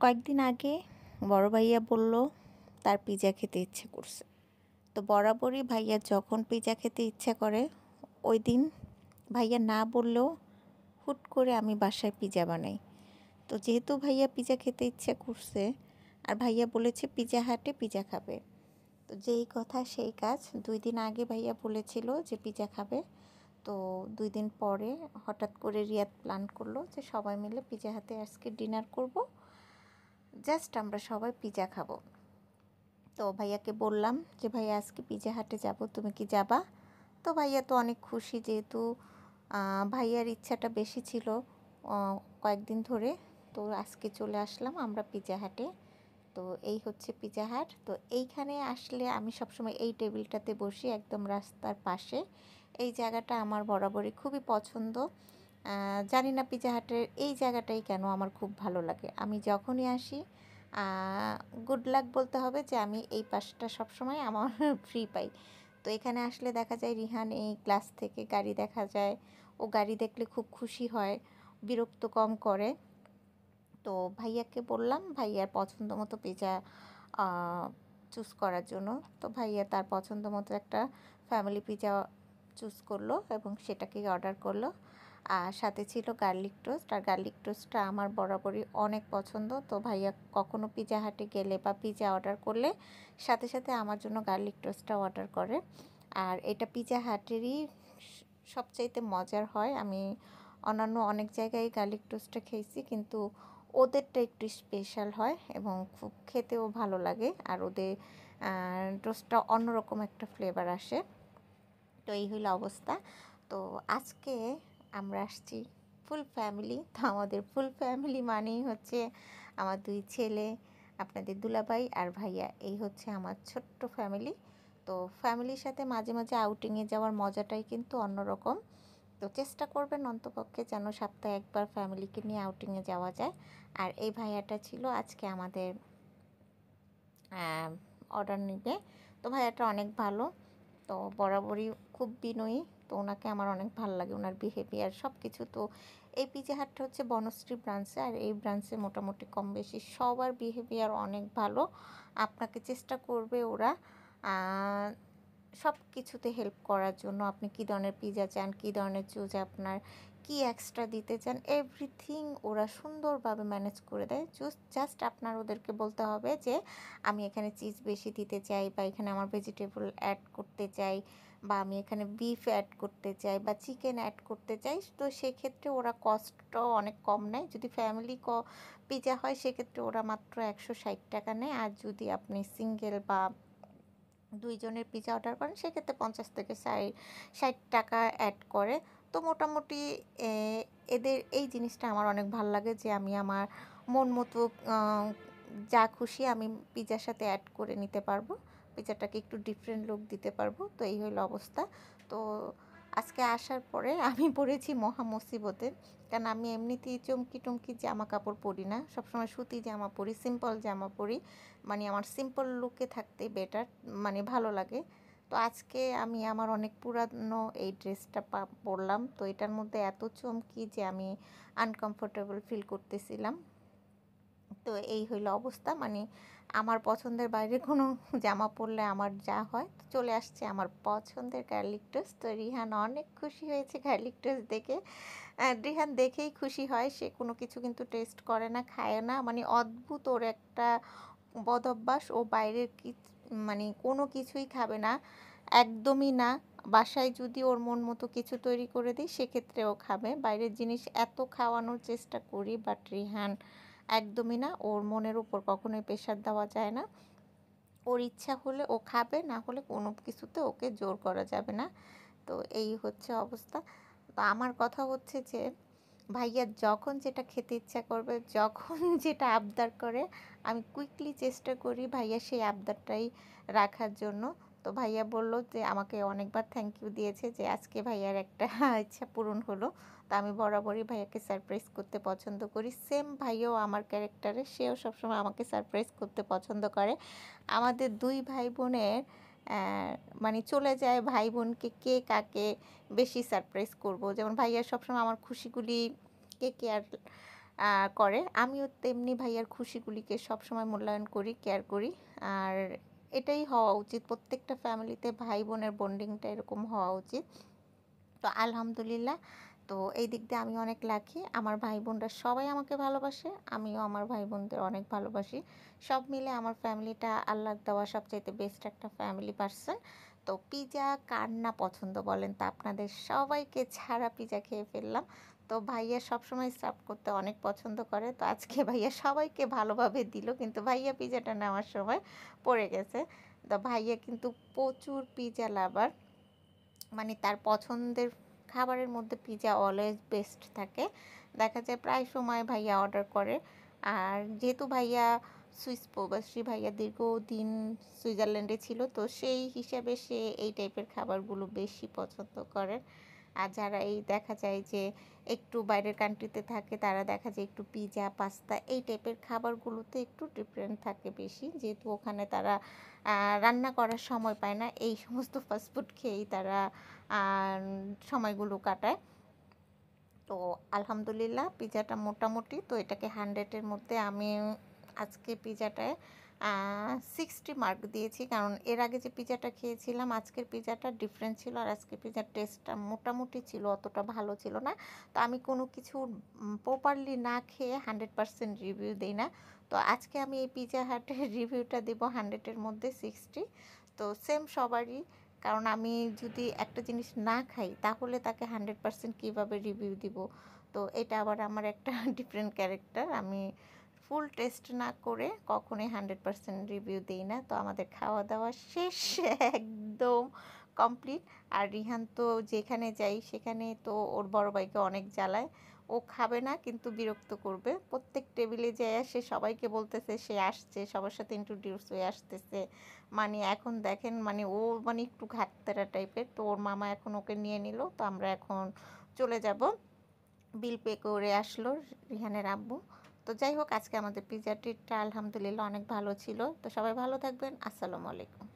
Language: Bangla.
কয়েকদিন আগে বড় ভাইয়া বলল তার পিৎজা খেতে ইচ্ছে করছে। তো বরাবরই ভাইয়া যখন পিৎজা খেতে ইচ্ছা করে ওই দিন ভাইয়া না বললেও হুট করে আমি বাসায় পিৎজা বানাই। তো যেহেতু ভাইয়া পিৎজা খেতে ইচ্ছে করছে আর ভাইয়া বলেছে পিৎজা হাটে পিৎজা খাবে, তো যেই কথা সেই কাজ। 2 দিন আগে ভাইয়া বলেছিল যে পিৎজা খাবে, তো 2 দিন পরে হঠাৎ করে রিয়াদ প্ল্যান করলো যে সবাই মিলে পিৎজা হাতে আজকে ডিনার করব, জাস্ট আমরা সবাই পিৎজা খাবো। তো ভাইয়াকে বললাম যে ভাইয়া আজকে পিৎজা হাটে যাব, তুমি কি যাবা? তো ভাইয়া তো অনেক খুশি, যেহেতু ভাইয়ার ইচ্ছাটা বেশি ছিল কয়েকদিন ধরে। তো আজকে চলে আসলাম আমরা পিৎজা হাটে। তো এই হচ্ছে পিৎজা হাট। তো এইখানে আসলে আমি সবসময় এই টেবিলটাতে বসি একদম রাস্তার পাশে। এই জায়গাটা আমার বরাবরই খুবই পছন্দ। জানি না পিৎজা হাটের এই জায়গাটাই কেন আমার খুব ভালো লাগে। আমি যখনই আসি গুড লাক বলতে হবে যে আমি এই পাশটা সবসময় আমার ফ্রি পাই। তো এখানে আসলে দেখা যায় রিহান এই ক্লাস থেকে গাড়ি দেখা যায়, ও গাড়ি দেখলে খুব খুশি হয়, বিরক্ত কম করে। তো ভাইয়াকে বললাম ভাইয়ার পছন্দ মতো পিৎজা চুজ করার জন্য। তো ভাইয়া তার পছন্দ মতো একটা ফ্যামিলি পিৎজা চুজ করলো এবং সেটাকেই অর্ডার করলো। আর সাথে ছিল গার্লিক টোস্ট, আর গার্লিক টোস্টটা আমার বরাবরই অনেক পছন্দ। তো ভাইয়া কখনো পিৎজা হাটে গেলে বা পিৎজা অর্ডার করলে সাথে সাথে আমার জন্য গার্লিক টোস্টটা অর্ডার করে। আর এটা পিৎজা হাটেরই সবচাইতে মজার হয়। আমি অন্যান্য অনেক জায়গায় গার্লিক টোস্টটা খেয়েছি, কিন্তু ওদেরটা একটু স্পেশাল হয় এবং খুব খেতেও ভালো লাগে। আর ওদের টোস্টটা অন্যরকম একটা ফ্লেভার আসে। তো এই হইল অবস্থা। তো আজকে আমরা আসছি ফুল ফ্যামিলি। তো আমাদের ফুল ফ্যামিলি মানেই হচ্ছে আমার 2 ছেলে, আপনাদের দুলাভাই আর ভাইয়া। এই হচ্ছে আমার ছোট্ট ফ্যামিলি। তো ফ্যামিলির সাথে মাঝে মাঝে আউটিংয়ে যাওয়ার মজাটাই কিন্তু অন্যরকম। তো চেষ্টা করবেন অন্তপক্ষে যেন সপ্তাহে একবার ফ্যামিলিকে নিয়ে আউটিংয়ে যাওয়া যায়। আর এই ভাইয়াটা ছিল আজকে আমাদের অর্ডার নিবে। তো ভাইয়াটা অনেক ভালো, তো বরাবরই খুব বিনয়ী। তো ওনাকে আমার অনেক ভালো লাগে, ওনার বিহেভিয়ার সব কিছু। তো এই পিৎজা হাটটা হচ্ছে বনশ্রী ব্রাঞ্চে, আর এই ব্রাঞ্চে মোটামুটি কম বেশি সবার বিহেভিয়ার অনেক ভালো। আপনাকে চেষ্টা করবে ওরা সব কিছুতে হেল্প করার জন্য। আপনি কী ধরনের পিৎজা চান, কী ধরনের চুজ, আপনার কি এক্সট্রা দিতে চান, এভরিথিং ওরা সুন্দরভাবে ম্যানেজ করে দেয়। জাস্ট আপনার ওদেরকে বলতে হবে যে আমি এখানে চিজ বেশি দিতে চাই, বা এখানে আমার ভেজিটেবল অ্যাড করতে চাই, বা আমি এখানে বিফ অ্যাড করতে চাই, বা চিকেন অ্যাড করতে চাই। তো সেক্ষেত্রে ওরা কস্টটাও অনেক কম নেয়। যদি ফ্যামিলি পিৎজা হয় সেক্ষেত্রে ওরা মাত্র 160 টাকা নেয়। আর যদি আপনি সিঙ্গেল বা 2 জনের পিৎজা অর্ডার করেন সেক্ষেত্রে 50 থেকে 60 টাকা অ্যাড করে। তো মোটামুটি এদের এই জিনিসটা আমার অনেক ভালো লাগে যে আমি আমার মন মতো যা খুশি আমি পিৎজার সাথে অ্যাড করে নিতে পারবো, পিৎজাটাকে একটু ডিফারেন্ট লুক দিতে পারবো। তো এই হলো অবস্থা। তো আজকে আসার পরে আমি পড়েছি মহা মুসিবতে, কারণ আমি এমনিতেই চমকি টমকি জামা কাপড় পরি না, সবসময় সুতি জামা পরি, সিম্পল জামা পরি। মানে আমার সিম্পল লুকে থাকতে বেটার, মানে ভালো লাগে। তো আজকে আমি আমার অনেক পুরানো এই ড্রেসটা পরলাম। তো এটার মধ্যে এত চমকি যে আমি আনকমফোর্টেবল ফিল করতেছিলাম। তো এই হইলো অবস্থা। মানে আমার পছন্দের বাইরে কোনো জামা পরলে আমার যা হয়। তো চলে আসছে আমার পছন্দের গার্লিক টোস্ট। তো রিহান অনেক খুশি হয়েছে গার্লিক টোস্ট দেখে। রিহান দেখেই খুশি হয়, সে কোনো কিছু কিন্তু টেস্ট করে না, খায় না। মানে অদ্ভুত ওর একটা বদ অভ্যাস, ও বাইরের মানে কোনো কিছুই খাবে না, একদমই না। বাসায় যদি ওর মন মতো কিছু তৈরি করে দিই সেক্ষেত্রে ও খাবে। বাইরের জিনিস এত খাওয়ানোর চেষ্টা করি, বাট রিহান একদমই না। ওর মনের উপর কখনোই প্রেশার দেওয়া যায় না। ওর ইচ্ছা হলে ও খাবে, না হলে কোনো কিছুতে ওকে জোর করা যাবে না। তো এই হচ্ছে অবস্থা। তো আমার কথা হচ্ছে যে ভাইয়া যখন যেটা খেতে ইচ্ছা করবে, যখন যেটা আবদার করে, আমি কুইকলি চেষ্টা করি ভাইয়া সেই আবদারটাই রাখার জন্য। তো ভাইয়া বলল যে আমাকে অনেকবার থ্যাংক ইউ দিয়েছে যে আজকে ভাইয়ার একটা ইচ্ছা পূরণ হলো। তো আমি বরাবরই ভাইয়াকে সারপ্রাইজ করতে পছন্দ করি। সেম ভাইয়াও আমার ক্যারেক্টারে, সেও সবসময় আমাকে সারপ্রাইজ করতে পছন্দ করে। আমাদের 2 ভাই বোনের মানে চলে যায় ভাই বোনকে কে কাকে বেশি সারপ্রাইজ করব। যেমন ভাইয়া সবসময় আমার খুশিগুলি কে কেয়ার করে। আমিও তেমনি ভাইয়ার খুশিগুলিকে সবসময় মূল্যায়ন করি, কেয়ার করি। আর এটাই হওয়া উচিত। প্রত্যেকটা ফ্যামিলিতে ভাই বোনের বন্ডিংটা এরকম হওয়া উচিত। তো আলহামদুলিল্লাহ, তো এই দিক দিয়ে আমি অনেক লাকি। আমার ভাই বোনরা সবাই আমাকে ভালোবাসে, আমিও আমার ভাই বোনদের অনেক ভালোবাসি। সব মিলে আমার ফ্যামিলিটা আল্লাহর দেওয়া সবচাইতে বেস্ট একটা ফ্যামিলি পারসন। তো পিজা কার না পছন্দ বলেন? তো আপনাদের সবাইকে ছাড়া পিজা খেয়ে ফেললাম। তো ভাইয়া সবসময় সার্ভ করতে অনেক পছন্দ করে। তো আজকে ভাইয়া সবাইকে ভালোভাবে দিল, কিন্তু ভাইয়া পিজাটা নেওয়ার সময় পড়ে গেছে। তো ভাইয়া কিন্তু প্রচুর পিজা লাভার। মানে তার পছন্দের খাবারের মধ্যে পিজা অলওয়েজ বেস্ট থাকে। দেখা যায় প্রায় সময় ভাইয়া অর্ডার করে। আর যেহেতু ভাইয়া সুইস প্রবাসী, ভাইয়া দীর্ঘদিন সুইজারল্যান্ডে ছিল, তো সেই হিসাবে সে এই টাইপের খাবারগুলো বেশি পছন্দ করে। আর যারা এই দেখা যায় যে একটু বাইরের কান্ট্রিতে থাকে, তারা দেখা যায় একটু পিজা পাস্তা এই টাইপের খাবারগুলোতে একটু ডিফারেন্ট থাকে বেশি, যেহেতু ওখানে তারা রান্না করার সময় পায় না, এই সমস্ত ফাস্টফুড খেয়েই তারা সময়গুলো কাটায়। তো আলহামদুলিল্লাহ পিজাটা মোটামুটি, তো এটাকে 100-এর মধ্যে আমি আজকে পিজাটায় 60 মার্ক দিয়েছি। কারণ এর আগে যে পিজাটা খেয়েছিলাম, আজকের পিজাটা ডিফারেন্ট ছিল, আর আজকের পিজার টেস্টটা মোটামুটি ছিল, অতটা ভালো ছিল না। তো আমি কোনো কিছু প্রপারলি না খেয়ে 100% রিভিউ দিই না। তো আজকে আমি এই পিজা হাটের রিভিউটা দেবো 100-এর মধ্যে 60। তো সেম সবারই, কারণ আমি যদি একটা জিনিস না খাই তাহলে তাকে 100% কীভাবে রিভিউ দিব? তো এটা আবার আমার একটা ডিফারেন্ট ক্যারেক্টার। আমি ফুল টেস্ট না করে কখনোই 100% রিভিউ দিই না। তো আমাদের খাওয়া দাওয়া শেষ, একদম কমপ্লিট। আর রিহান তো যেখানে যাই সেখানে তো ওর বড় ভাইকে অনেক জ্বালায়। ও খাবে না কিন্তু বিরক্ত করবে। প্রত্যেক টেবিলে যেয়ে সে সবাইকে বলতেছে সে আসছে, সবার সাথে ইন্ট্রোডিউস হয়ে আসতেছে। মানে এখন দেখেন, মানে ও মানে একটু ঘাটতেরা টাইপের। তো ওর মামা এখন ওকে নিয়ে নিল। তো আমরা এখন চলে যাব। বিল পে করে আসলো রিহানের আব্বু। তো যাই হোক, আজকে আমাদের পিজা ট্রিটটা আলহামদুলিল্লাহ অনেক ভালো ছিল। তো সবাই ভালো থাকবেন। আসসালামু আলাইকুম।